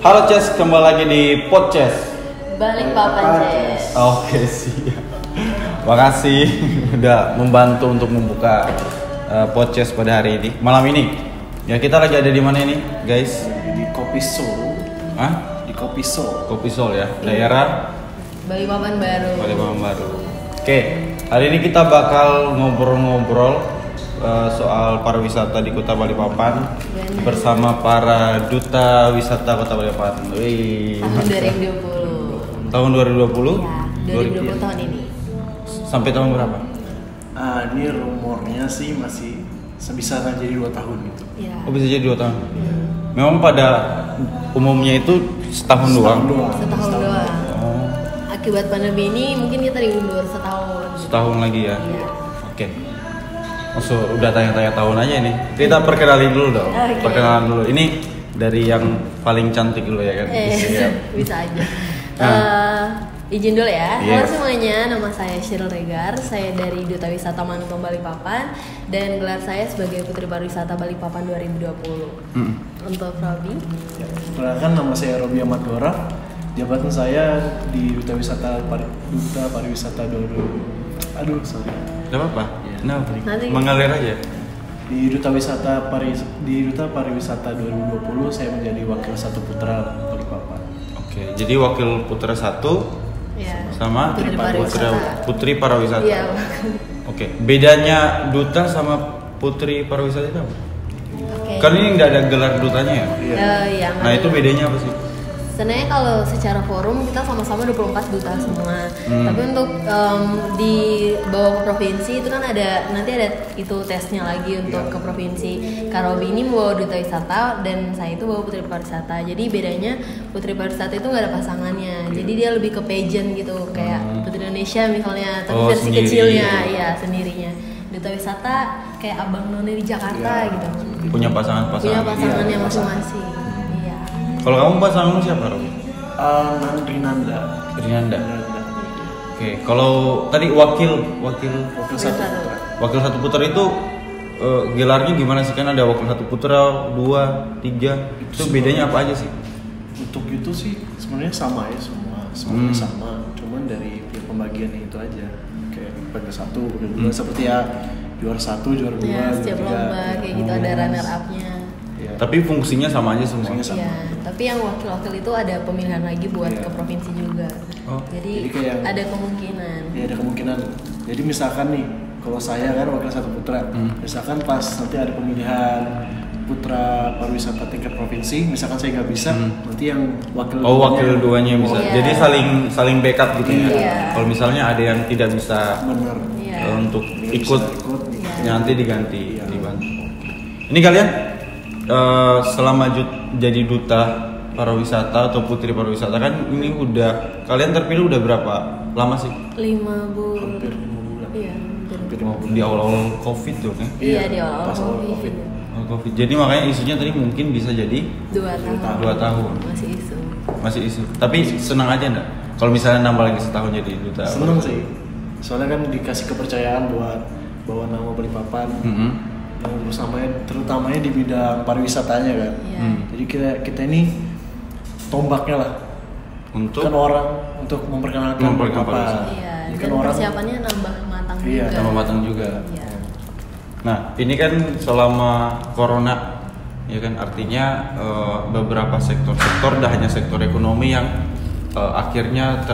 Halo Ces, kembali lagi di podcast Balikpapan Ces. Oke siap. Makasih udah membantu untuk membuka podcast pada hari ini, malam ini. Ya kita lagi ada di mana ini guys? Di Kopi Sol. Hah? Di Kopi Sol. Kopi Sol ya, daerah Balikpapan Baru. Balikpapan Baru. Oke, hari ini kita bakal ngobrol-ngobrol soal pariwisata di Kota Balikpapan bersama para duta wisata Kota Balikpapan. Wih. Tahun 2020. Tahun 2020? Ya, 2020 tahun ini. Sampai tahun berapa? Ini rumornya sih masih bisa jadi 2 tahun gitu. Ya. Oh bisa jadi 2 tahun. Memang pada umumnya itu setahun doang. Setahun doang. Oh, Akibat pandemi ini mungkin kita diundur setahun. setahun lagi ya. Iya. Oke. Maksud udah tanya-tanya tahun aja nih. Kita perkenalin dulu dong. Oke. Perkenalan dulu. Ini dari yang paling cantik dulu ya kan. Siap. Bisa aja. Nah. Izin dulu ya. Yes. Halo semuanya, nama saya Sheryl Regar. Saya dari Duta Wisata Manunggal Balikpapan dan gelar saya sebagai Putri Pariwisata Balikpapan 2020. Untuk Robi. Perkenalkan, nama saya Robi Ahmad Dora. Jabatan saya di Duta Pariwisata 2020. Aduh, sorry. Gak apa-apa. Ya. Nah, Nanti. mengalir aja. Di Duta Pariwisata 2020 saya menjadi wakil 1 putra Balikpapan. Oke, jadi wakil putra 1 Ya. sama Putri Pariwisata. Putri Pariwisata. Iya. Oke, bedanya duta sama putri pariwisata itu apa? Oke. Kan ini nggak ada gelar dutanya ya? Iya, Nah itu bedanya apa sih? sebenarnya kalau secara forum kita sama-sama 24 duta semua. Tapi untuk di bawah ke provinsi itu kan nanti ada itu tesnya lagi untuk ke provinsi. Karobi ini bawa duta wisata dan saya itu bawa putri pariwisata. Jadi bedanya putri pariwisata itu nggak ada pasangannya. Jadi dia lebih ke pageant gitu kayak Putri Indonesia misalnya, tapi versi sendiri. kecilnya ya sendirinya. Duta wisata kayak Abang None di Jakarta gitu. Punya pasangan-pasangan. Punya pasangannya Iya, masing-masing. Iya. Kalau kamu pasanganmu siapa, Robi? Rinanda. Rinanda. Oke, kalau tadi wakil Wakil 1 putra. wakil 1 putra itu gelarnya gimana sih? Kan ada wakil 1 putra, 2, 3. Itu bedanya apa aja sih? Untuk itu sih sebenarnya sama ya semuanya sama, cuman dari pembagiannya itu aja kayak bagi 1, bagi 2 seperti ya juara 1, juara 2, Ya, setiap lomba kayak gitu ada runner up-nya. Ya. Tapi fungsinya sama aja semua. Fungsinya sama. Iya, tapi yang wakil-wakil itu ada pemilihan lagi buat Iya. ke provinsi juga. Oh. Jadi Jadi kayak- ada kemungkinan. Ya ada kemungkinan. Jadi misalkan nih, kalau saya kan wakil 1 putra, misalkan pas nanti ada pemilihan putra pariwisata tingkat provinsi, misalkan saya nggak bisa, nanti yang wakil Wakil duanya bisa. Iya. Jadi saling backup gitu ya. Iya. Kalau misalnya ada yang tidak bisa benar. Iya. untuk Nggak ikut, bisa ikut. Iya. nanti diganti, Iya. dibantu. Ini kalian selama jadi duta pariwisata atau putri pariwisata kan ini udah kalian terpilih udah berapa lama sih? 5 bulan. Hampir 5 bulan. Iya, Hampir 5 bulan. Di awal-awal COVID tuh kan? Iya, di awal pas awal COVID. COVID. Awal COVID. Jadi makanya isunya tadi mungkin bisa jadi 2 tahun. 2 tahun. Masih isu. Masih isu. Tapi senang aja enggak? Kalau misalnya nambah lagi setahun jadi duta. Seneng sih, soalnya kan dikasih kepercayaan buat bawa nama Balikpapan. Mm-hmm. Yang terutamanya di bidang pariwisatanya kan. Iya. Jadi kita ini tombaknya lah. Untuk Kan orang untuk memperkenalkan Memperkenalkan Balikpapan. pariwisata. Iya, Ini dan kan orang persiapannya nambah matang Iya, juga. sama matang juga. Iya. Nah, ini kan selama corona, ya kan artinya beberapa sektor-sektor, dah hanya sektor ekonomi yang akhirnya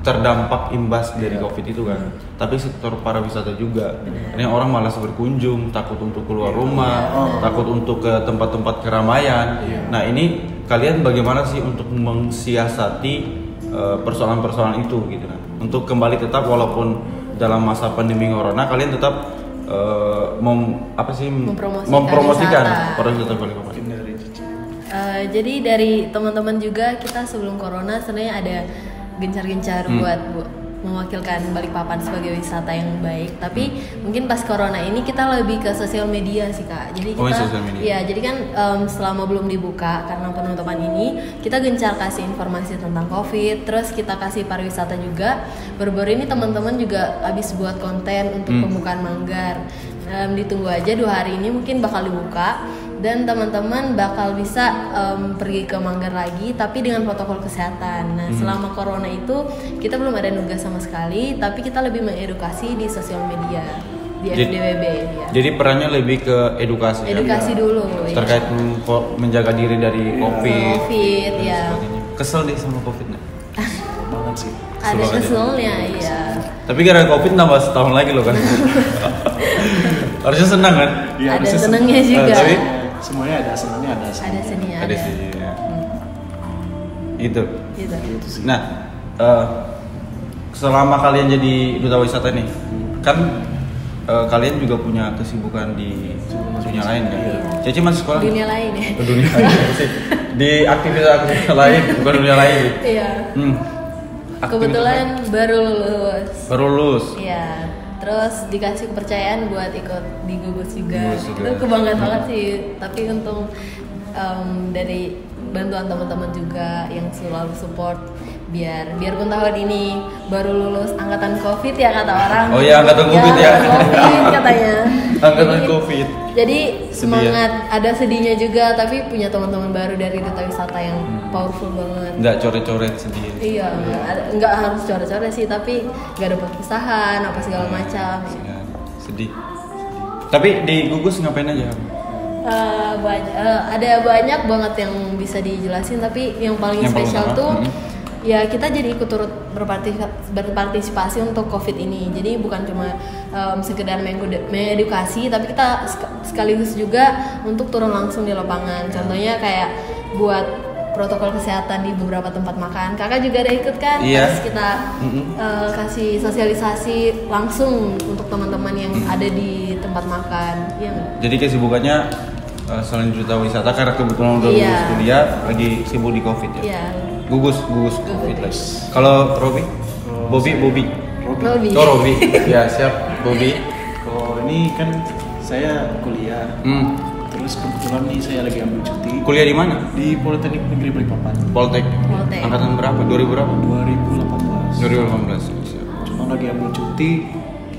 terdampak imbas dari COVID itu kan. Tapi sektor pariwisata juga. Ini orang malas berkunjung, takut untuk keluar rumah, takut untuk ke tempat-tempat keramaian. Nah, ini kalian bagaimana sih untuk mensiasati persoalan-persoalan itu gitu kan? Untuk kembali tetap walaupun dalam masa pandemi corona kalian tetap mempromosikan wisata. pariwisata Balikpapan. mungkin dari Cici. Jadi dari teman-teman juga kita sebelum corona sebenarnya ada gencar-gencar buat mewakilkan Balikpapan sebagai wisata yang baik. Tapi mungkin pas corona ini kita lebih ke sosial media sih Kak. Jadi kita, sosial media. ya jadi kan selama belum dibuka karena penutupan ini kita gencar kasih informasi tentang COVID. Terus kita kasih pariwisata juga. Baru-baru ini teman-teman juga habis buat konten untuk pembukaan manggar. Ditunggu aja 2 hari ini mungkin bakal dibuka. dan teman-teman bakal bisa pergi ke Manggar lagi tapi dengan protokol kesehatan. Nah, selama corona itu kita belum ada nugas sama sekali, tapi kita lebih mengedukasi di sosial media di FDWB ya. Jadi perannya lebih ke edukasi. Edukasi dulu terkait menjaga diri dari COVID ya. Kesel deh sama COVID nggak? Banget sih. Ada keselnya ya. Tapi gara COVID nambah setahun lagi loh kan. Harusnya senang kan? Ya, Ada senangnya juga. Tapi semuanya ada senangnya, ada Ada seninya. ada sih. Ya. Itu. Gitu. sih. Nah, selama kalian jadi duta wisata nih, kan kalian juga punya kesibukan di dunia lain kan? Ceci masih sekolah? Dunia lain ya. Dunia lain sih. Di aktivitas lain, bukan dunia lain. Iya. Kebetulan baru lulus. Baru lulus. Iya. Terus dikasih kepercayaan buat ikut di Gugus juga. Gugus juga. Itu kebanggaan banget sih. Tapi untung dari bantuan teman-teman juga yang selalu support, biarpun tahun ini baru lulus angkatan COVID ya kata orang. Oh iya, angkatan COVID ya. COVID katanya. Angkatan COVID. Jadi semangat, ada sedihnya juga, tapi punya teman-teman baru dari duta wisata yang powerful banget. Nggak coret-coret sedih. Iya, nggak harus coret-coret sih, tapi nggak ada perpisahan apa segala macam. Sedih. Tapi di Gugus ngapain aja? Ada banyak banget yang bisa dijelasin, tapi yang paling spesial tuh ya kita jadi ikut turut berpartisipasi untuk COVID ini. Jadi bukan cuma sekedar mengedukasi, tapi kita sekaligus juga untuk turun langsung di lapangan. Contohnya kayak buat protokol kesehatan di beberapa tempat makan. Kakak juga ada ikut kan? Iya. Terus kita kasih sosialisasi langsung untuk teman-teman yang ada di tempat makan. Iya nggak? Jadi kesibukannya selain duta wisata karena kebetulan udah lulus kuliah, lagi sibuk di COVID ya? Iya. Gugus COVID lagi. Kalau Robi? Bobby. Robi. Oh Robi. Ya siap Bobby. Kalau ini kan saya kuliah. Terus kebetulan nih saya lagi ambil cuti. Kuliah di mana? Di Politeknik Negeri Balikpapan. Poltek. Angkatan berapa? 2000 berapa? 2018. 2018. Siap. Cuma lagi ambil cuti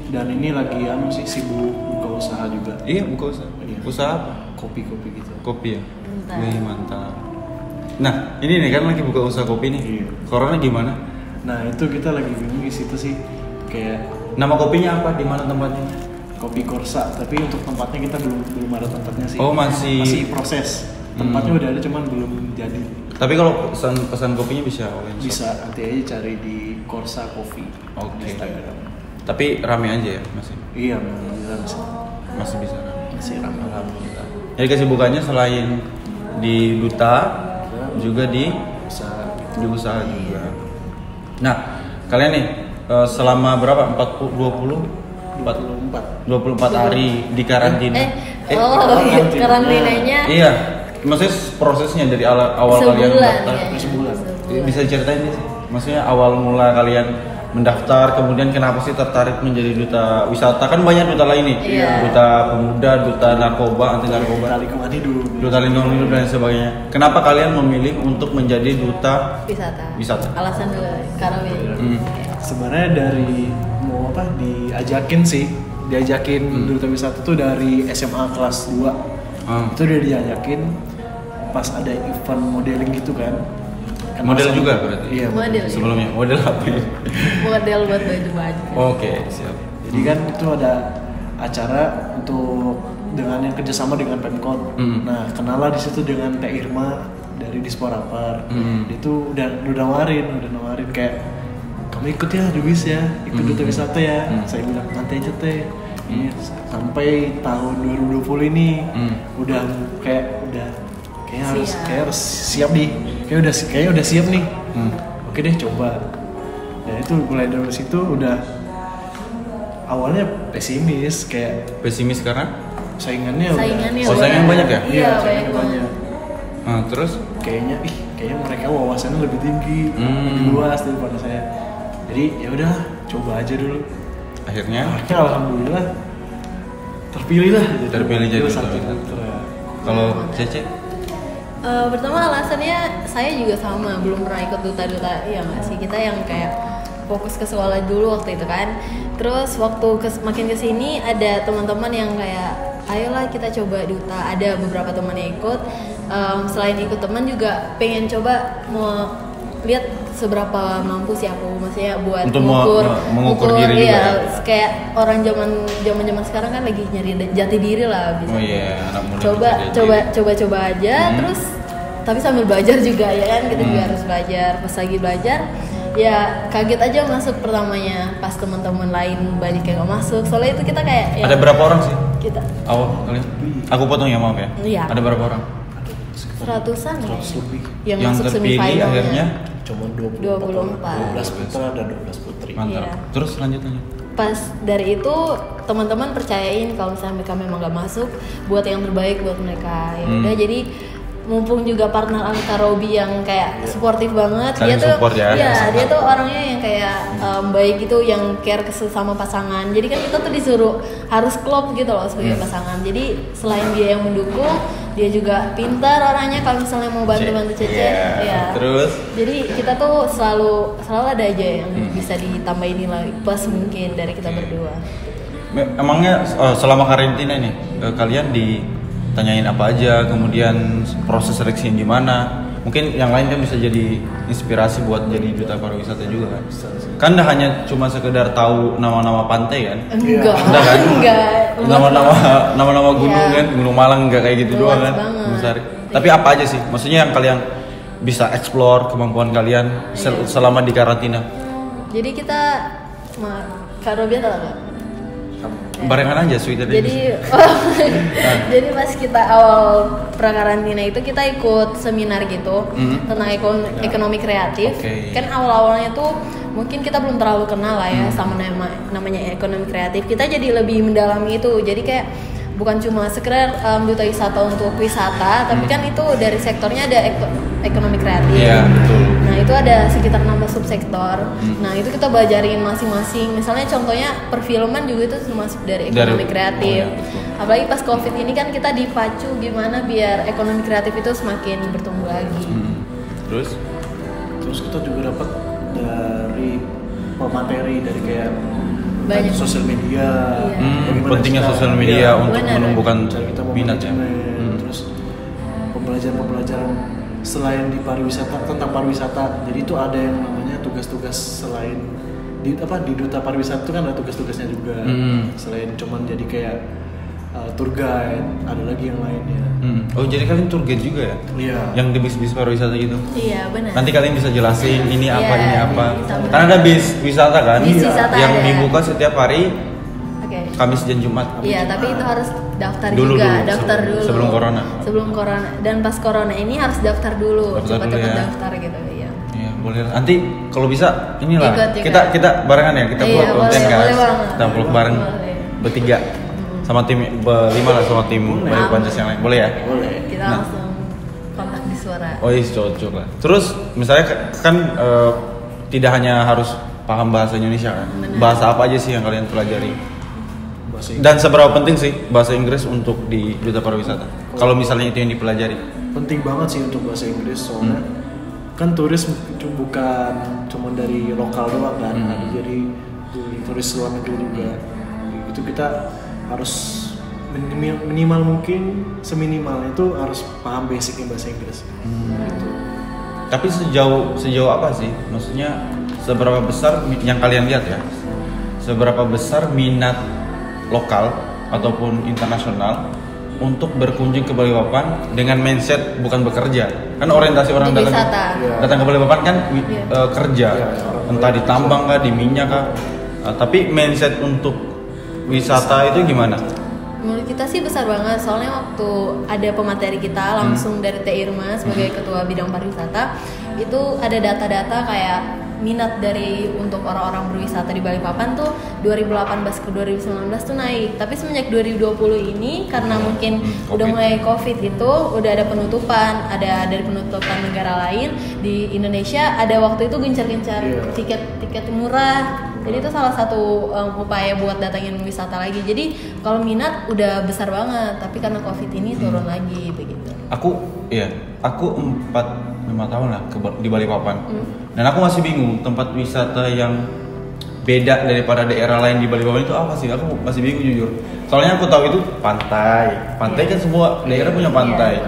dan ini lagi sibuk buka usaha juga. Iya buka usaha. Iya. Usaha apa? Kopi gitu. Kopi ya. Mantap. Wih mantap. Nah ini nih kan lagi buka usaha kopi nih. Iya. Corona gimana? Nah itu kita lagi bingung di situ sih, kayak Nama kopinya apa? Di mana tempatnya? Kopi Korsa, tapi untuk tempatnya kita belum ada tempatnya sih. Oh, masih proses. Tempatnya udah ada, cuman belum jadi. Tapi kalau pesan kopinya bisa online shop? Bisa nanti aja cari di Korsa Coffee. Oke. Di Instagram. Tapi rame aja ya masih? Iya, alhamdulillah Masih bisa rame. masih ramai. Alhamdulillah. Jadi kesibukannya selain di duta juga di usaha juga. Nah, kalian nih selama berapa? 24 hari di karantina. Karantinanya. Iya. Maksudnya prosesnya dari awal kalian mendaftar. Ya. Sebulan. Bisa diceritain sih? Maksudnya awal mula kalian mendaftar, kemudian kenapa sih tertarik menjadi duta wisata? Kan banyak duta lain nih, duta pemuda, duta narkoba, anti narkoba, duta lingkungan hidup dan sebagainya. Kenapa kalian memilih untuk menjadi duta wisata? Alasan dulu, karena sebenarnya dari mau diajakin duta wisata tuh dari SMA kelas 2. Itu udah diajakin pas ada event modeling gitu kan. Model juga berarti? Iya, model. Sebelumnya model apa ya? Model buat baju-baju. Oke, siap. Jadi kan itu ada acara untuk dengan yang kerjasama dengan Pemkot. Nah, kenalah di situ dengan Teh Irma dari Disporapar. Dia tuh udah nawarin kayak kamu ikut ya, Dubis ya, ikut duta wisata ya. Saya bilang nanti aja Teh. Ini sampai tahun 2020 ini udah harus siap nih. Kayaknya udah siap nih. Oke deh, coba. Dan itu mulai dari situ udah awalnya pesimis karena saingannya saingan banyak ya? Iya, saingannya banyak. Terus kayaknya mereka wawasannya lebih tinggi, lebih luas daripada saya. Jadi ya udah, coba aja dulu. Akhirnya alhamdulillah terpilih jadi duta wisata. Kalau Cece? Pertama alasannya saya juga sama, belum pernah ikut duta-duta ya nggak sih, kita yang kayak fokus ke sekolah dulu waktu itu kan. Terus waktu makin kesini ada teman-teman yang kayak ayolah kita coba duta. Ada beberapa teman yang ikut. Selain ikut teman juga pengen coba mau lihat seberapa mampu sih aku, maksudnya buat untuk mengukur diri juga ya? Kayak orang zaman sekarang kan lagi nyari jati diri lah bisa. Oh iya, anak muda coba aja terus tapi sambil belajar juga ya kan, kita juga harus belajar. Pas lagi belajar ya kaget aja masuk pertamanya, pas teman-teman lain banyak yang gak masuk. Soalnya itu kita kayak ada berapa orang sih? Kita kalian? Aku potong ya, maaf ya. Iya. Ada berapa orang? Seratusan ya? 100 lebih. Yang masuk terpilih semifinalnya akhirnya Cuma 24. 12 putra dan 12 putri. mantap. Iya. Terus lanjut. Pas dari itu teman-teman percayain kalau misalnya mereka memang gak masuk, buat yang terbaik buat mereka. Ya udah, jadi mumpung juga partner Anka Robi yang kayak suportif banget. Saling Dia tuh support ya. dia tuh orangnya yang kayak baik gitu, yang care ke sesama pasangan. Jadi kan kita tuh disuruh harus klop gitu loh sebagai pasangan. Jadi selain dia yang mendukung, dia juga pintar orangnya kalau misalnya mau bantu Cece. Ya. Terus Jadi kita tuh selalu ada aja yang bisa ditambahin nilai plus mungkin dari kita berdua. emangnya selama karantina nih kalian ditanyain apa aja, kemudian proses seleksi gimana? Mungkin yang lain kan bisa jadi inspirasi buat jadi duta pariwisata juga kan? Kan dah hanya cuma sekedar tahu nama-nama pantai kan? Enggak, Udah kan? enggak. Nama-nama gunung Iya. kan? Gunung Malang enggak kayak gitu Luas doang kan? banget. Gunung Sari. Tapi apa aja sih? Maksudnya yang kalian bisa explore kemampuan kalian selama di karantina? Jadi kita Kak Robi tahu nggak? Barengan aja sweet tadi. Jadi pas kita awal prakarantina itu kita ikut seminar gitu tentang ekonomi kreatif. Oke. Kan awal-awalnya tuh mungkin kita belum terlalu kenal lah ya sama namanya ekonomi kreatif. Kita jadi lebih mendalami itu. Jadi kayak bukan cuma sekedar duta wisata untuk wisata, tapi kan itu dari sektornya ada ekonomi kreatif. Iya, betul. Nah itu ada sekitar 16 subsektor. Nah itu kita belajarin masing-masing. Misalnya contohnya perfilman juga itu termasuk dari ekonomi kreatif. Oh, ya, betul. Apalagi pas COVID ini kan kita dipacu gimana biar ekonomi kreatif itu semakin bertumbuh lagi. Terus kita juga dapat dari pemateri dari kayak Banyak. sosial media. Iya. Bagaimana Pentingnya kita- sosial media iya, untuk benar. menumbuhkan cara kita minat ya. Terus pembelajaran selain di pariwisata tentang pariwisata. Jadi itu ada yang namanya tugas-tugas selain di duta pariwisata itu kan ada tugas-tugasnya juga. Selain cuman jadi kayak tour guide, ada lagi yang lainnya. Oh jadi kalian tour guide juga ya? Iya. Yang di bis pariwisata gitu? Iya benar. Nanti kalian bisa jelasin ini apa, Iya, ini apa. bisa, benar. Karena ada bis wisata kan? Bis wisata yang ada. dibuka setiap hari Oke. Kamis dan Jumat. Iya, tapi itu harus daftar Dulu, juga, dulu, daftar dulu. sebelum corona. Sebelum corona. Dan pas corona ini harus daftar dulu, Daftar dulu cepat-cepat ya. daftar gitu ya. Iya, boleh. Nanti kalau bisa inilah Ikut. kita barengan ya, kita Iya, buat konten boleh, guys. boleh banget. Kita vlog bareng Boleh. bertiga. Sama tim berlima lah, sama tim Bayu Panjas yang lain. Boleh ya? Boleh. Kita Nah. langsung kontak di suara. Oh iya, cocok lah. Terus misalnya kan tidak hanya harus paham bahasa Indonesia kan? Benar. Bahasa apa aja sih yang kalian pelajari? Bahasa Inggris. Dan seberapa penting sih bahasa Inggris untuk di duta pariwisata? Kalau misalnya itu yang dipelajari. Penting banget sih untuk bahasa Inggris soalnya kan turis bukan cuma dari lokal doang kan, ada jadi dari turis luar negeri juga. Itu kita harus minimal mungkin seminimalnya itu harus paham basicnya bahasa Inggris. Gitu. Tapi sejauh apa sih? Maksudnya seberapa besar yang kalian lihat ya? Seberapa besar minat lokal ataupun internasional untuk berkunjung ke Balikpapan dengan mindset bukan bekerja? Kan orientasi orang Untuk datang wisata. datang ke Balikpapan kan kerja, Iya, entah di tambang kah, di minyak kah. Tapi mindset untuk wisata itu gimana? Menurut kita sih besar banget, soalnya waktu ada pemateri kita langsung dari Teh Irma sebagai ketua bidang pariwisata, itu ada data-data kayak minat dari untuk orang-orang berwisata di Balikpapan tuh 2018 ke 2019 tuh naik. Tapi semenjak 2020 ini karena mungkin udah mulai Covid gitu, udah ada penutupan, ada dari penutupan negara lain di Indonesia, ada waktu itu gencar-gencar tiket murah. Jadi itu salah satu upaya buat datangin wisata lagi. Jadi kalau minat udah besar banget, tapi karena Covid ini turun lagi begitu. Aku 4-5 tahun lah di Balikpapan. Dan aku masih bingung tempat wisata yang beda daripada daerah lain di Balikpapan itu apa sih? Aku masih bingung jujur. Soalnya aku tahu itu pantai kan semua daerah punya pantai.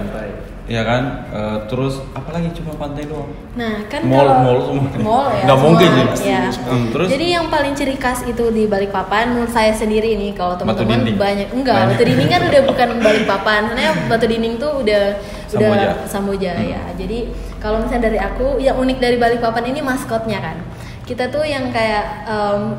Ya kan, terus apalagi cuma pantai doang. Nah kan mall semua. Mall ya. Nggak mungkin sih. Ya. Terus. Jadi yang paling ciri khas itu di Balikpapan menurut saya sendiri ini kalau teman-teman banyak Batu Dinding kan udah bukan Balikpapan. Karena Batu Dinding tuh udah Samboja ya. Jadi kalau misalnya dari aku yang unik dari Balikpapan ini maskotnya kan. Kita tuh yang kayak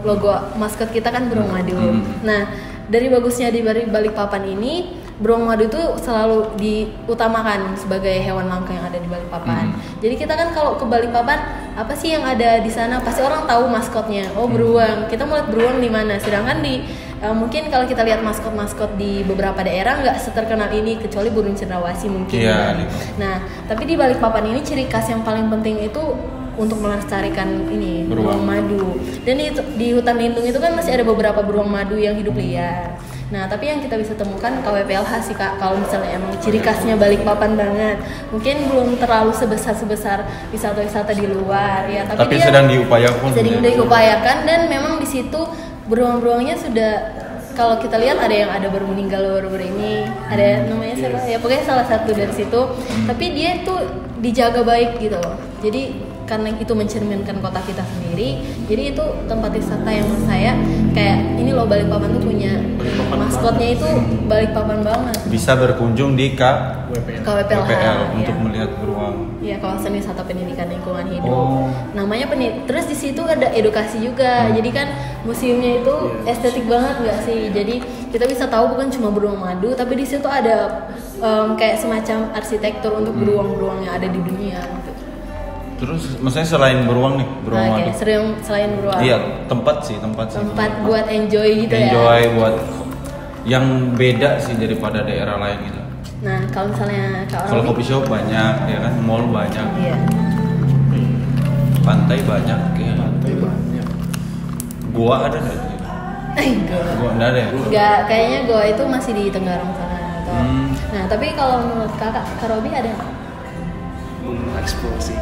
logo maskot kita kan burung madu. Nah dari bagusnya di Balikpapan ini beruang madu itu selalu diutamakan sebagai hewan langka yang ada di Balikpapan. Jadi kita kan kalau ke Balikpapan apa sih yang ada di sana? Pasti orang tahu maskotnya. Oh beruang. Kita mau lihat beruang di mana? Sedangkan di mungkin kalau kita lihat maskot di beberapa daerah nggak seterkenal ini kecuali burung cendrawasih mungkin. Nah tapi di Balikpapan ini ciri khas yang paling penting itu untuk melestarikan ini beruang madu. Dan di hutan lindung itu kan masih ada beberapa beruang madu yang hidup liar. Nah, tapi yang kita bisa temukan KWPLH sih Kak, kalau misalnya emang ciri khasnya Balikpapan banget. Mungkin belum terlalu sebesar wisata-wisata di luar ya, tapi dia sedang diupayakan dan memang di situ beruang-beruangnya sudah kalau kita lihat ada baru meninggal baru ini, ada namanya siapa? Ya pokoknya salah satu dari situ. Tapi dia tuh dijaga baik gitu loh. Jadi karena itu mencerminkan kota kita sendiri, jadi itu tempat wisata yang menurut saya kayak ini loh Balikpapan tuh punya maskotnya itu Balikpapan banget. Bisa berkunjung di KWPL untuk melihat beruang. Iya, kawasan wisata pendidikan lingkungan hidup. Namanya terus di situ ada edukasi juga. Jadi kan museumnya itu estetik banget nggak sih? Jadi kita bisa tahu bukan cuma beruang madu, tapi di situ ada kayak semacam arsitektur untuk beruang-beruang yang ada di dunia. Gitu. Terus maksudnya selain beruang nih, beruang madu. Selain beruang. Iya, tempat buat enjoy gitu buat yang beda sih daripada daerah lain gitu. Nah, kalau misalnya kalau coffee shop banyak ya kan, mall banyak. Iya. Pantai banyak ya. Goa ada enggak? Goa enggak ada ya? Enggak, kayaknya goa itu masih di Tenggarong sana atau. Nah, tapi kalau menurut Kak Robi ada enggak? Belum explore sih.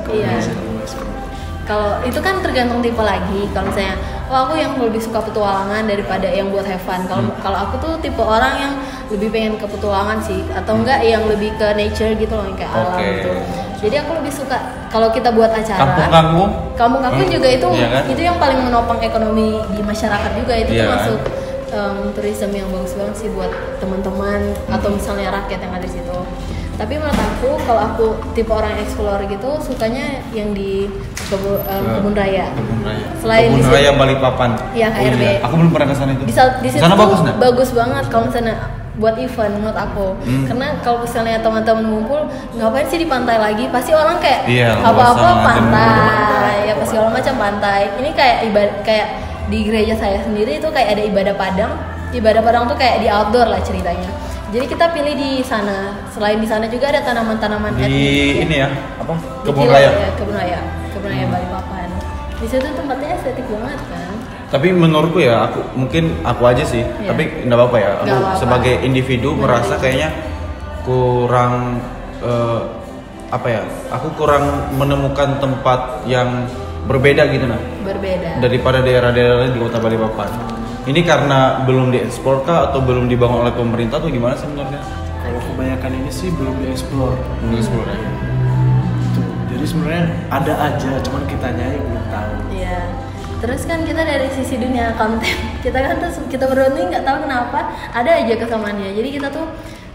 Kalau itu kan tergantung tipe lagi. Kalau misalnya, aku yang lebih suka petualangan daripada yang buat have fun. Kalau aku tuh tipe orang yang lebih pengen ke petualangan sih, atau enggak yang lebih ke nature gitu loh, yang kayak alam gitu. Jadi aku lebih suka kalau kita buat acara. Kampung juga itu kan? Itu yang paling menopang ekonomi di masyarakat juga itu termasuk tourism yang bagus banget sih buat teman-teman atau misalnya rakyat yang ada di situ. Tapi menurut aku, kalau aku tipe orang explore gitu, sukanya yang di Kebun Raya. Selain Kebun Raya Balikpapan. Iya, KRB. Aku belum pernah ke sana itu. Di situ sana bagus nggak? Bagus banget kalau misalnya buat event menurut aku. Karena kalau misalnya teman-teman ngumpul, ngapain sih di pantai lagi? Pasti orang kayak apa-apa pantai, ya pasti segala macam pantai. Ini kayak di gereja saya sendiri itu kayak ada ibadah Padang. Ibadah Padang tuh kayak di outdoor lah ceritanya. Jadi kita pilih di sana. Selain di sana juga ada tanaman-tanaman di ini ya, apa? Kebun Raya. Ya, Kebun Raya Balikpapan. Di situ tempatnya estetik banget kan. Tapi menurutku ya, aku aja sih. Tapi enggak apa-apa ya. Aku sebagai individu merasa kayaknya kurang aku kurang menemukan tempat yang berbeda gitu daripada daerah-daerah lain di Kota Balikpapan. Ini karena belum dieksplor kah atau belum dibangun oleh pemerintah atau gimana sih menurutnya? Kalau kebanyakan ini sih belum dieksplor. Ya. Jadi sebenarnya ada aja, cuman kitanya yang belum tahu. Iya. Terus kan kita dari sisi dunia konten, kita berdua nih nggak tahu kenapa ada aja kesamaannya. Jadi kita tuh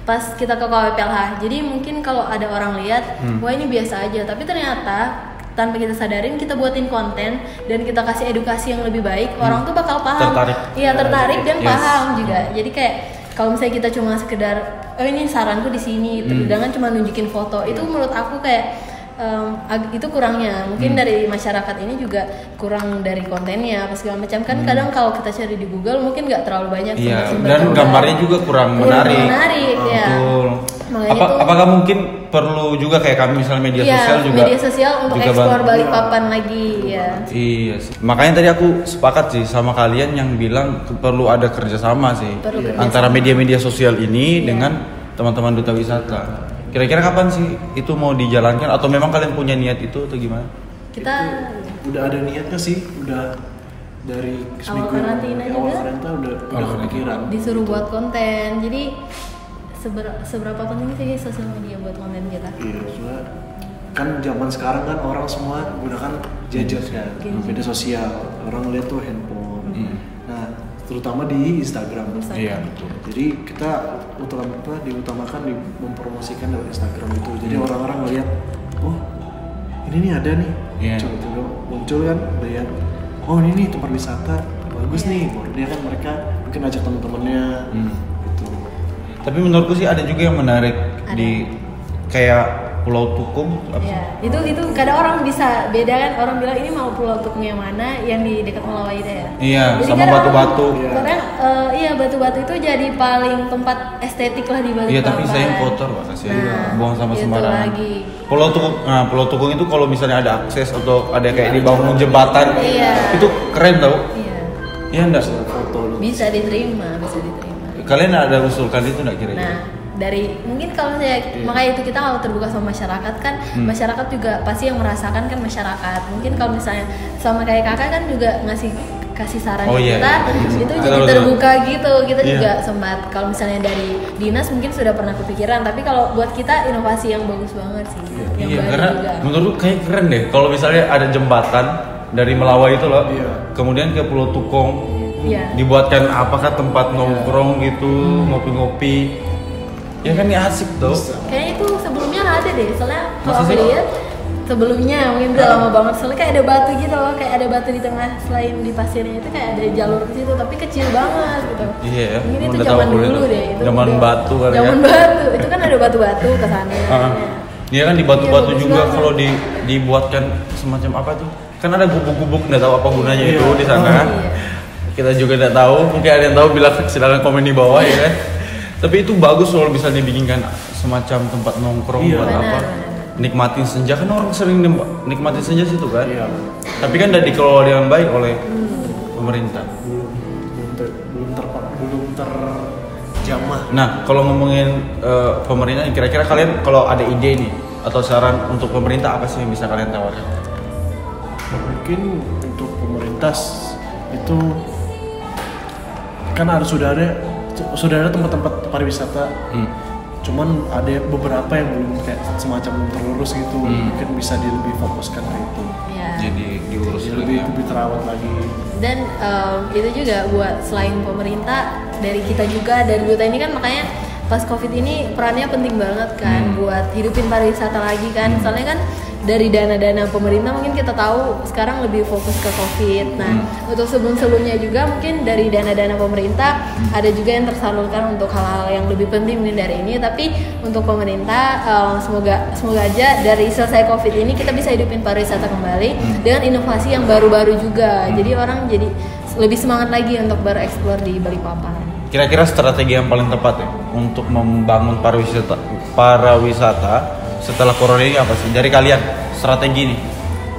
pas kita ke KWPLH, jadi mungkin kalau ada orang lihat, wah ini biasa aja, tapi ternyata tanpa kita sadarin kita buatin konten dan kita kasih edukasi yang lebih baik, orang tuh bakal paham. Tertarik dan paham juga. Jadi kayak kalau misalnya kita cuma sekedar ini saranku di sini, jangan cuma nunjukin foto, itu menurut aku kayak itu kurangnya. Mungkin dari masyarakat ini juga kurang dari kontennya apa segala macam kan. Kadang kalau kita cari di Google mungkin nggak terlalu banyak sumber-sumber dan gambarnya juga kurang menarik ya. Betul. Apakah mungkin perlu juga kayak kami misalnya media sosial untuk eksplor Balikpapan lagi ya. Iya. Makanya tadi aku sepakat sih sama kalian yang bilang perlu ada kerjasama sih antara media-media sosial ini dengan teman-teman duta wisata. Kira-kira kapan sih itu mau dijalankan atau memang kalian punya niat itu atau gimana? Kita udah ada niatnya sih, udah dari awal seminggu karantina awal juga karantina udah kepikiran. disuruh buat konten. Jadi seberapa penting sih sosial media buat konten kita? Iya, soalnya kan zaman sekarang kan orang semua gunakan gadget kan, media sosial, orang lihat tuh handphone. Nah, terutama di Instagram. Iya betul. Jadi kita diutamakan mempromosikan lewat Instagram itu. Jadi orang-orang ngeliat, oh ini nih ada nih, muncul kan, lihat, oh ini nih tempat wisata bagus nih, baru dia kan mereka mungkin ajak teman-temannya gitu. Tapi menurutku sih ada juga yang menarik di kayak Pulau Tukung. Iya, itu kadang orang bisa beda kan, orang bilang ini mau Pulau Tukung yang mana, yang di dekat Melawai itu ya. Iya, jadi sama batu-batu. Karena batu-batu itu jadi paling tempat estetik lah di Balikpapan. Iya, tapi sayang kotor Pak, kasihan buang sama sembarangan. Pulau Tukung itu kalau misalnya ada akses atau ada kayak dibangun jembatan, itu keren tau. Iya enggak? Bisa diterima. Kalian ada usulkan itu enggak kira-kira? Nah, dari mungkin kalau saya makanya itu kita kalau terbuka sama masyarakat kan, masyarakat juga pasti yang merasakan kan masyarakat. Mungkin kalau misalnya sama kayak kakak kan juga kasih saran kita, itu jadi terbuka gitu. Kita juga sempat kalau misalnya dari dinas mungkin sudah pernah kepikiran, tapi kalau buat kita inovasi yang bagus banget sih. Iya, karena menurut kayak keren deh kalau misalnya ada jembatan dari Melawai itu loh, kemudian ke Pulau Tukung, dibuatkan apakah tempat nongkrong gitu, ngopi-ngopi. Ya kan ini asik tuh. Kayaknya itu sebelumnya nggak ada deh, soalnya kalau aku lihat sebelumnya mungkin udah lama banget, soalnya kayak ada batu gitu loh, kayak ada batu di tengah selain di pasirnya itu kayak ada jalur ke situ, tapi kecil banget gitu. Iya ya. Mungkin itu zaman dulu deh. Itu zaman batu kali ya. Zaman batu, itu kan ada batu-batu ke sana. Iya kan di batu-batu juga kalau dibuatkan semacam apa tuh? Kan ada gubuk-gubuk, nggak tahu apa gunanya itu di sana. Kita juga nggak tahu, mungkin ada yang tahu silakan komen di bawah ya kan. Tapi itu bagus kalau bisa dibikinkan semacam tempat nongkrong buat apa? Nikmatin senja, kan orang sering nikmatin senja situ kan? Iya. Tapi kan udah dikelola dengan baik oleh pemerintah. Belum terjamah. Nah, kalau ngomongin pemerintah, kira-kira kalian kalau ada ide nih atau saran untuk pemerintah apa sih yang bisa kalian tawarkan? Mungkin untuk pemerintah itu kan sudah ada tempat-tempat pariwisata, cuman ada beberapa yang belum kayak semacam belum terurus gitu, mungkin bisa lebih fokuskan ke itu. Jadi diurus lebih terawat lagi. Dan itu juga buat selain pemerintah, dari kita juga, dari Duta ini kan makanya pas COVID ini perannya penting banget kan buat hidupin pariwisata lagi kan, soalnya kan dari dana-dana pemerintah mungkin kita tahu sekarang lebih fokus ke COVID. Nah, untuk sebelum-sebelumnya juga mungkin dari dana-dana pemerintah ada juga yang tersalurkan untuk hal-hal yang lebih penting dari ini. Tapi untuk pemerintah semoga aja dari selesai COVID ini kita bisa hidupin pariwisata kembali dengan inovasi yang baru-baru juga. Jadi orang jadi lebih semangat lagi untuk bereksplor di Balikpapan. Kira-kira strategi yang paling tepat ya untuk membangun pariwisata setelah corona ini apa sih? Dari kalian strategi nih.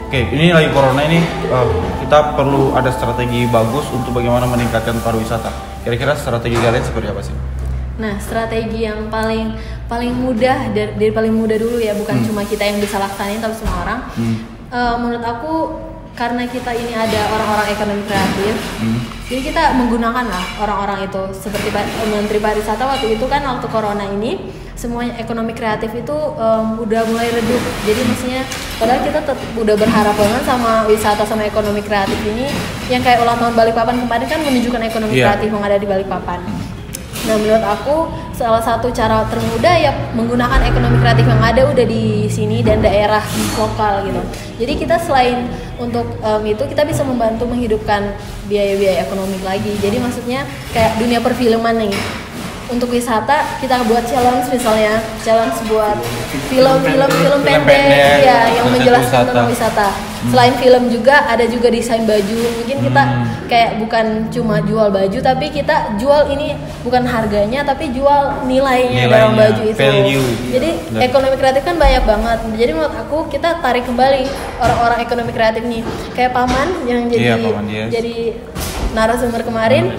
Oke, ini lagi corona ini kita perlu ada strategi bagus untuk bagaimana meningkatkan pariwisata. Kira-kira strategi kalian seperti apa sih? Nah, strategi yang paling mudah dari paling mudah dulu ya, bukan cuma kita yang bisa laksanain tapi semua orang. Menurut aku karena kita ini ada orang-orang ekonomi kreatif, jadi kita menggunakan lah orang-orang itu seperti Menteri Pariwisata waktu itu kan waktu corona ini semuanya ekonomi kreatif itu udah mulai redup. Jadi maksudnya padahal kita udah berharap banget sama wisata sama ekonomi kreatif ini, yang kayak ulang tahun Balikpapan kemarin kan menunjukkan ekonomi kreatif yang ada di Balikpapan. Nah, menurut aku salah satu cara termudah ya menggunakan ekonomi kreatif yang ada udah di sini dan daerah lokal gitu. Jadi kita selain untuk itu kita bisa membantu menghidupkan biaya-biaya ekonomi lagi. Jadi maksudnya kayak dunia perfilman nih. Untuk wisata kita buat challenge misalnya, buat film pendek ya yang menjelaskan tentang wisata. Selain film juga ada juga desain baju. Mungkin kita kayak bukan cuma jual baju tapi kita jual ini bukan harganya tapi jual nilainya dalam baju itu. Value. Jadi ekonomi kreatif kan banyak banget. Jadi menurut aku kita tarik kembali orang-orang ekonomi kreatif nih. Kayak Paman yang jadi narasumber kemarin.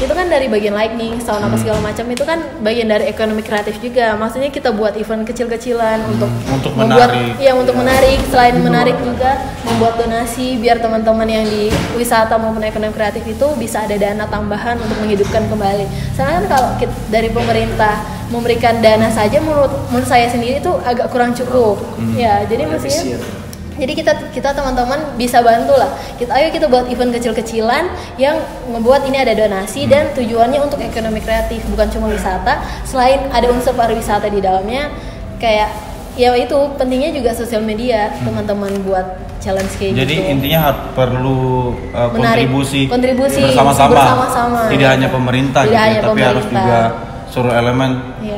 itu kan dari bagian lightning, sound apa segala macam itu kan bagian dari ekonomi kreatif juga. Maksudnya kita buat event kecil-kecilan untuk membuat, menarik. ya untuk menarik. Selain menarik juga membuat donasi biar teman-teman yang di wisata maupun ekonomi kreatif itu bisa ada dana tambahan untuk menghidupkan kembali. Soalnya kan kalau dari pemerintah memberikan dana saja menurut saya sendiri itu agak kurang cukup. Ya, jadi maksudnya jadi kita teman-teman bisa bantu lah. Ayo kita buat event kecil-kecilan yang ngebuat ini ada donasi dan tujuannya untuk ekonomi kreatif, bukan cuma wisata. Selain ada unsur pariwisata di dalamnya, kayak ya itu pentingnya juga sosial media teman-teman buat challenge kayak Jadi gitu. intinya perlu kontribusi bersama-sama. Tidak hanya pemerintah Tidak gitu, hanya tapi harus pemerintah. juga seluruh elemen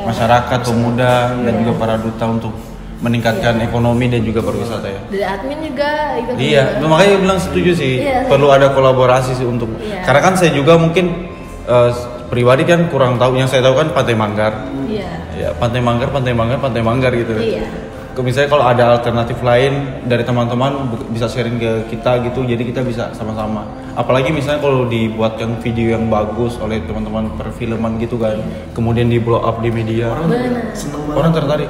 masyarakat, pemuda dan Iya. juga para duta untuk meningkatkan ekonomi dan juga pariwisata ya. Dari admin juga ikut Iya, juga. makanya bilang setuju sih. Iya. Perlu ada kolaborasi sih untuk. Iya. Karena kan saya juga mungkin pribadi kan kurang tahu. Yang saya tahu kan Pantai Manggar. Iya. Ya, Pantai Manggar gitu. Iya. Misalnya kalau ada alternatif lain dari teman-teman bisa sharing ke kita gitu, jadi kita bisa sama-sama. Apalagi misalnya kalau dibuatkan video yang bagus oleh teman-teman perfilman gitu kan, kemudian di blow up di media, Benar. Seneng banget. orang tertarik.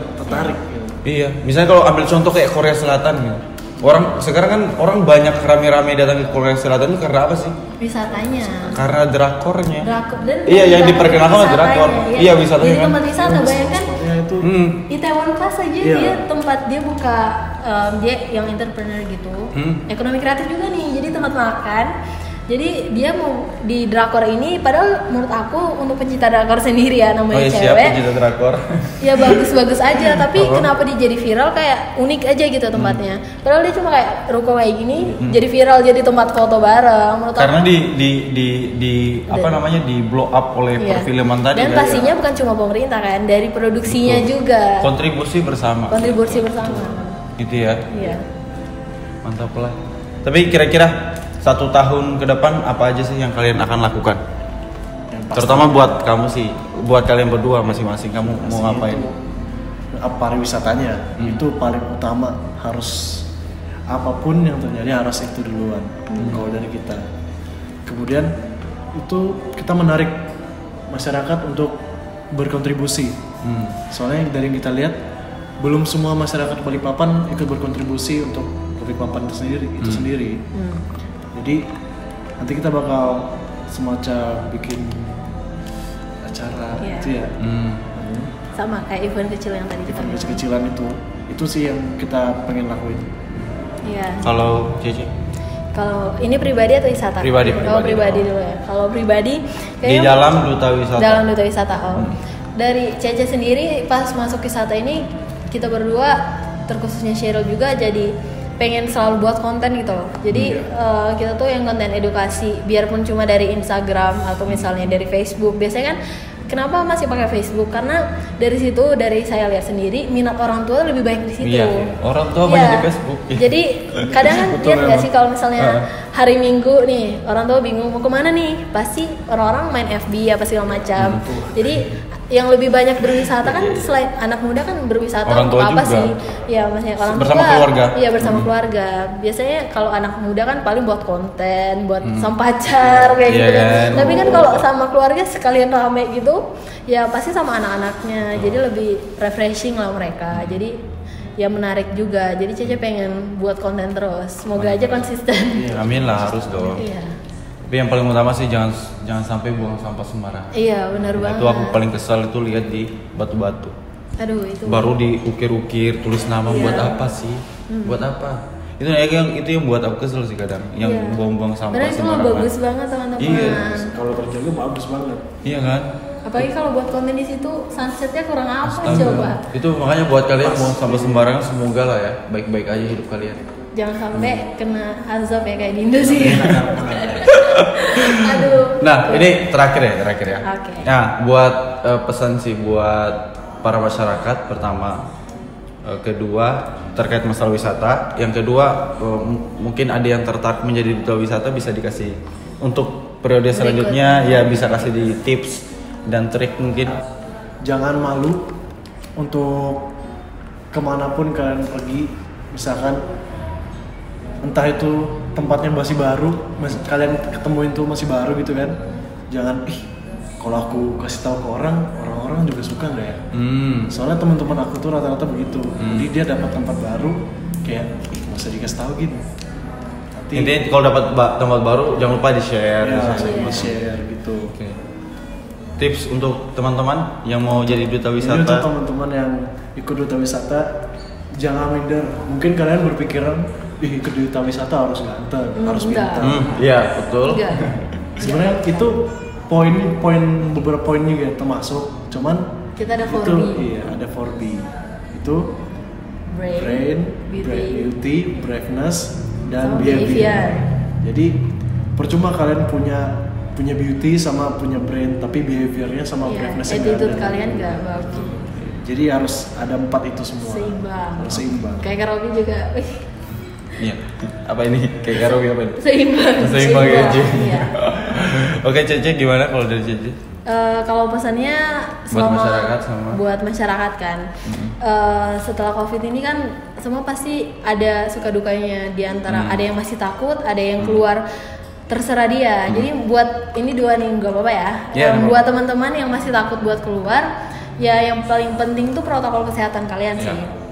Gitu. Iya, misalnya kalau ambil contoh kayak Korea Selatan gitu. Orang sekarang kan orang banyak rame-rame datang ke Korea Selatan itu karena apa sih? Wisatanya. Karena drakornya. Drakor dan Iya, yang juga diperkenalkan oleh wisatanya, drakor. ya. Iya, wisatanya Jadi kan. tempat wisata bayangkan Ya itu Itaewon Class aja Iya. dia tempat dia buka dia yang entrepreneur gitu. Ekonomi kreatif juga nih. Jadi tempat makan. Jadi dia mau di drakor ini padahal menurut aku untuk pencinta drakor sendiri ya Oh namanya iya, siapa cewek. cinta drakor? Ya bagus-bagus aja tapi Oh. kenapa dia jadi viral kayak unik aja gitu tempatnya. Padahal dia cuma kayak ruko kayak gini jadi viral jadi tempat foto bareng menurut Karena aku. di apa namanya di blow up oleh Iya. perfilman tadi. Dan kan, pastinya ya. bukan cuma pemerintah kan, dari produksinya juga. Kontribusi bersama. Kontribusi bersama. Gitu ya. Iya. Mantap lah. Tapi kira-kira 1 tahun ke depan apa aja sih yang kalian akan lakukan? yang pasti Terutama buat kamu sih, buat kalian berdua masing-masing kamu mau ngapain? itu, pariwisatanya itu paling utama, harus apapun yang terjadi harus itu duluan kalau dari kita. Kemudian itu kita menarik masyarakat untuk berkontribusi. Soalnya dari yang kita lihat belum semua masyarakat Balikpapan ikut berkontribusi untuk Balikpapan itu sendiri. Jadi nanti kita bakal semacam bikin acara Iya. itu ya. Sama kayak event kecil yang tadi kita Event bilang. kecil-kecilan itu sih yang kita pengen lakuin. Iya. Kalau Cici? Kalau ini pribadi atau wisata? Pribadi, Kalau pribadi. pribadi dulu ya. Kalau pribadi Di dalam duta wisata. Dalam duta wisata. Dari Cece sendiri pas masuk wisata ini kita berdua terkhususnya Cheryl juga jadi pengen selalu buat konten gitu loh. Jadi kita tuh yang konten edukasi, biarpun cuma dari Instagram atau misalnya dari Facebook. Biasanya kan kenapa masih pakai Facebook? Karena dari situ dari saya lihat sendiri minat orang tua lebih banyak di situ. Iya, orang tua banyak di Facebook. Jadi kadang kan Betul lihat nggak memang. sih kalau misalnya hari Minggu nih orang tua bingung mau kemana nih, pasti orang-orang main FB apa segala macam. Jadi yang lebih banyak berwisata kan selain anak muda kan berwisata Orang untuk tua apa juga. sih? Ya maksudnya orang Bersama tua. keluarga. Iya bersama keluarga. Biasanya kalau anak muda kan paling buat konten, buat sama pacar kayak Iya gitu kan. kan. Tapi kan kalau sama keluarga sekalian rame gitu, ya pasti sama anak-anaknya. Jadi lebih refreshing lah mereka. Jadi ya menarik juga. Jadi Cece pengen buat konten terus. Semoga aja konsisten. Amin lah, harus dong. Iya. Tapi yang paling utama sih jangan sampai buang sampah sembarangan. Iya, benar banget. Itu aku paling kesal itu lihat di batu-batu. Aduh, itu. Baru diukir-ukir tulis nama Iya. buat apa sih? Buat apa? Itu yang buat aku kesel sih kadang, yang Iya. buang-buang sampah Padahal itu mah sembarangan. bagus banget teman-teman. Iya. Kalau terjaga bagus banget. Iya kan? Apalagi kalau buat konten di situ sunsetnya kurang apa Astaga. coba. Itu makanya buat kalian buang sampah sembarangan semoga lah ya baik-baik aja hidup kalian. Jangan sampai kena azab ya kayak di Indo sih. Aduh. Nah, ini terakhir ya. Oke. Nah, buat pesan sih buat para masyarakat pertama, kedua terkait masalah wisata, yang kedua mungkin ada yang tertarik menjadi duta wisata bisa dikasih untuk periode selanjutnya ya bisa kasih di tips dan trik mungkin. Jangan malu untuk kemanapun kalian pergi, misalkan entah itu tempatnya masih baru, kalian ketemuin tuh masih baru gitu kan, jangan kalau aku kasih tahu ke orang-orang juga suka nggak ya? Soalnya teman-teman aku tuh rata-rata begitu. Jadi dia dapat tempat baru kayak nggak usah dikasih tahu gitu. Nanti Intinya kalau dapat tempat baru jangan lupa di-share. ya, share gitu. Oke. Tips untuk teman-teman yang mau jadi duta Jadi wisata. untuk teman-teman yang ikut duta wisata jangan minder. Mungkin kalian berpikiran ikut duta wisata harus ganteng, harus enggak. pintar. Iya, betul. Enggak. Sebenarnya itu beberapa poin juga termasuk, cuman Kita ada 4B. itu iya ada 4B itu brain, beauty, braveness, dan Sama behavior. behavior. Jadi percuma kalian punya beauty sama punya brain tapi behaviornya sama Iya, braveness yang nggak attitude ada. kalian nggak bagus. Jadi harus ada 4 itu semua. Seimbang. Harus seimbang. Kayak karaoke juga. Iya. Apa ini? Kayak karaoke apa ini? Seimbang. Seimbang ya, Ci. Iya. Oke, Cece gimana kalau dari Cece? Kalau pesannya Buat masyarakat sama- buat masyarakat kan. Setelah COVID ini kan semua pasti ada suka dukanya di antara ada yang masih takut, ada yang keluar terserah dia. Jadi buat ini dua nih nggak apa-apa ya. Iya, nggak Buat teman-teman yang masih takut buat keluar, ya yang paling penting tuh protokol kesehatan kalian sih. Iya.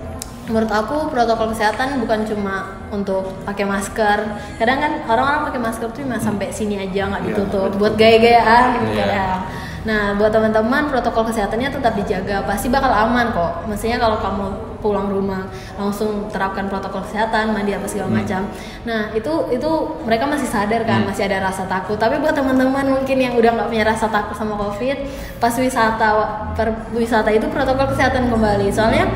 Menurut aku protokol kesehatan bukan cuma untuk pakai masker. Kadang kan orang-orang pakai masker tuh cuma sampai sini aja nggak Iya, ditutup betul. buat gaya-gayaan Iya. kadang. Nah, buat teman-teman protokol kesehatannya tetap dijaga, pasti bakal aman kok. Maksudnya kalau kamu pulang rumah langsung terapkan protokol kesehatan, mandi apa segala macam. Nah, itu mereka masih sadar kan, masih ada rasa takut. Tapi buat teman-teman mungkin yang udah nggak punya rasa takut sama COVID, pas wisata itu protokol kesehatan kembali. Soalnya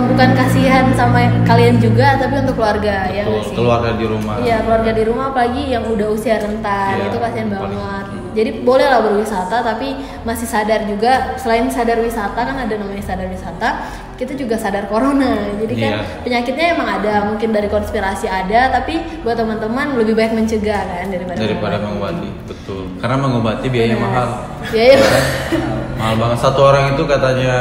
bukan kasihan sama kalian juga, tapi untuk keluarga ya nggak sih? Keluarga di rumah. Iya, keluarga di rumah apalagi yang udah usia rentan, Iya, itu kasihan paling. banget. Jadi boleh lah berwisata tapi masih sadar juga, selain sadar wisata kan ada namanya sadar wisata, kita juga sadar corona. Jadi kan Iya. penyakitnya emang ada, mungkin dari konspirasi ada, tapi buat teman-teman lebih baik mencegah kan Daripada mengobati. Betul. Karena mengobati biayanya mahal. Biaya. Mahal banget. Satu orang itu katanya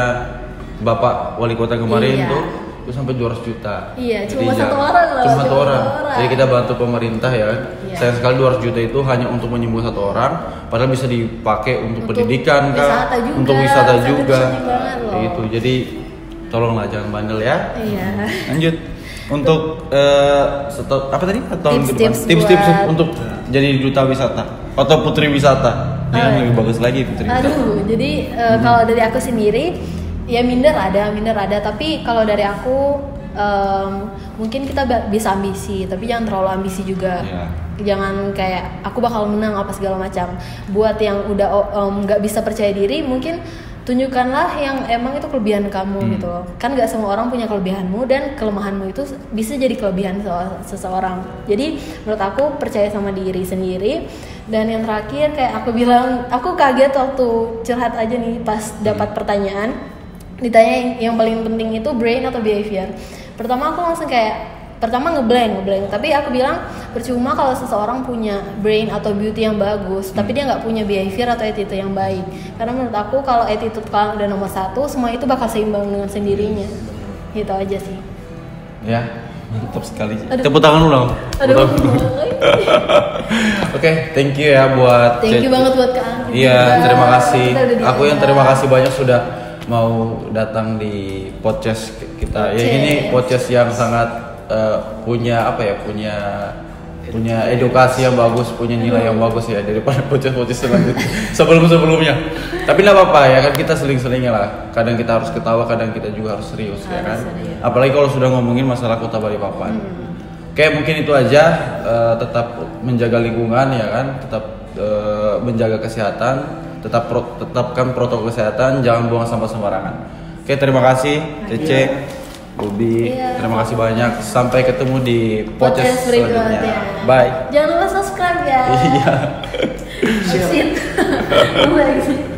Bapak Wali Kota kemarin Iya. tuh itu sampai 200 juta. Iya, Jadi cuma satu jangan- orang loh, Cuma satu cuma orang. satu orang. Jadi kita bantu pemerintah ya kan. Iya. Sayang sekali 200 juta itu hanya untuk menyembuh satu orang, padahal bisa dipakai untuk Untuk pendidikan kah, wisata juga, untuk wisata sangat juga. penting banget loh. Kayak gitu. Jadi tolonglah jangan bandel ya. Iya. Lanjut untuk apa tadi? Tahun ke depan. Tips-tips Tips-tips buat- untuk jadi duta wisata atau putri wisata. Ini kan Oh, lebih bagus lagi putri wisata. Aduh, jadi kalau dari aku sendiri ya minder ada, tapi kalau dari aku mungkin kita bisa ambisi, tapi jangan terlalu ambisi juga. Iya. Jangan kayak aku bakal menang apa segala macam. Buat yang udah nggak bisa percaya diri, mungkin tunjukkanlah yang emang itu kelebihan kamu gitu loh. Kan nggak semua orang punya kelebihanmu dan kelemahanmu itu bisa jadi kelebihan seseorang. Jadi menurut aku percaya sama diri sendiri. Dan yang terakhir kayak aku bilang, aku kaget waktu curhat aja nih pas dapat pertanyaan. Ditanya yang paling penting itu brain atau behavior. Pertama aku langsung ngeblank, tapi aku bilang percuma kalau seseorang punya brain atau beauty yang bagus, tapi dia nggak punya behavior atau attitude yang baik. Karena menurut aku kalau attitude kalian udah nomor 1, semua itu bakal seimbang dengan sendirinya. Gitu aja sih. Ya, mantap sekali. Aduh. Tepuk tangan ulang. Aduh. Oke, thank you ya buat Thank you Cece. banget buat Kak Anggi Iya, juga. terima kasih. Kita udah Aku yang diundang. terima kasih banyak sudah mau datang di podcast kita. Ya ini podcast yang sangat punya apa ya? Punya edukasi yang bagus, punya nilai yang bagus ya daripada podcast selanjutnya sebelumnya. Tapi nggak apa-apa ya kan, kita seling-selingnya lah. Kadang kita harus ketawa, kadang kita juga harus serius ya kan. Harus serius. Apalagi kalau sudah ngomongin masalah Kota Balikpapan. Oke, mungkin itu aja. Tetap menjaga lingkungan ya kan, tetap menjaga kesehatan, tetapkan protokol kesehatan, jangan buang sampah sembarangan. Oke, terima kasih Cece, Bobi, Iya. terima kasih banyak. Sampai ketemu di podcast berikutnya. selanjutnya. Bye. Jangan lupa subscribe ya. Iya. Exit.